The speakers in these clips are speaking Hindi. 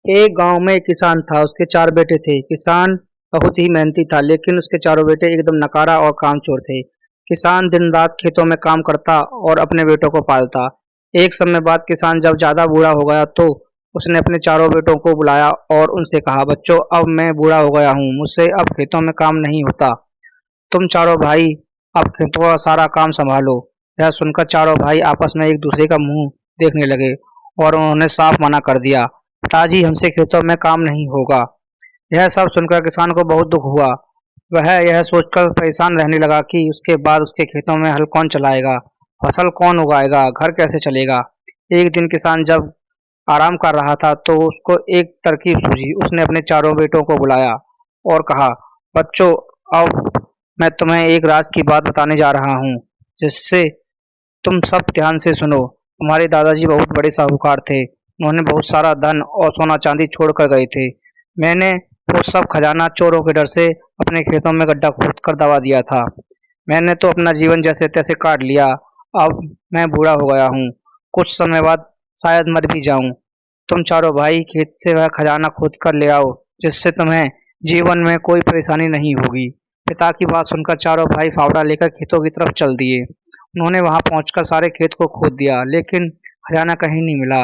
एक गांव में एक किसान था। उसके चार बेटे थे। किसान बहुत ही मेहनती था, लेकिन उसके चारों बेटे एकदम नकारा और कामचोर थे। किसान दिन रात खेतों में काम करता और अपने बेटों को पालता। एक समय बाद किसान जब ज्यादा बूढ़ा हो गया तो उसने अपने चारों बेटों को बुलाया और उनसे कहा, बच्चों, अब मैं बूढ़ा हो गया हूँ, मुझसे अब खेतों में काम नहीं होता। तुम चारों भाई अब खेतों का सारा काम संभालो। यह सुनकर चारों भाई आपस में एक दूसरे का मुंह देखने लगे और उन्होंने साफ मना कर दिया, पिताजी, हमसे खेतों में काम नहीं होगा। यह सब सुनकर किसान को बहुत दुख हुआ। वह यह सोचकर परेशान रहने लगा कि उसके बाद उसके खेतों में हल कौन चलाएगा, फसल कौन उगाएगा, घर कैसे चलेगा। एक दिन किसान जब आराम कर रहा था तो उसको एक तरकीब सूझी। उसने अपने चारों बेटों को बुलाया और कहा, बच्चों, अब मैं तुम्हें एक राज की बात बताने जा रहा हूँ, जिससे तुम सब ध्यान से सुनो। हमारे दादाजी बहुत बड़े साहूकार थे। उन्होंने बहुत सारा धन और सोना चांदी छोड़ कर गए थे। मैंने वो सब खजाना चोरों के डर से अपने खेतों में गड्ढा खोद कर दबा दिया था। मैंने तो अपना जीवन जैसे तैसे काट लिया। अब मैं बूढ़ा हो गया हूँ, कुछ समय बाद शायद मर भी जाऊं। तुम चारों भाई खेत से वह खजाना खोद कर ले आओ, जिससे तुम्हें जीवन में कोई परेशानी नहीं होगी। पिता की बात सुनकर चारों भाई फावड़ा लेकर खेतों की तरफ चल दिए। उन्होंने वहां पहुंचकर सारे खेत को खोद दिया, लेकिन खजाना कहीं नहीं मिला।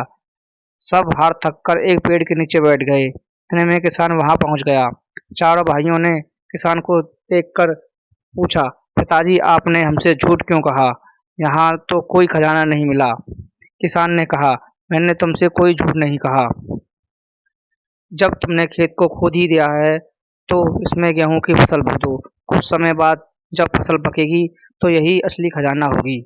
सब हार थक कर एक पेड़ के नीचे बैठ गए। इतने में किसान वहां पहुंच गया। चारों भाइयों ने किसान को देखकर पूछा, पिताजी, आपने हमसे झूठ क्यों कहा? यहाँ तो कोई खजाना नहीं मिला। किसान ने कहा, मैंने तुमसे कोई झूठ नहीं कहा। जब तुमने खेत को खोद ही दिया है तो इसमें गेहूं की फसल बो दो। कुछ समय बाद जब फसल पकेगी तो यही असली खजाना होगी।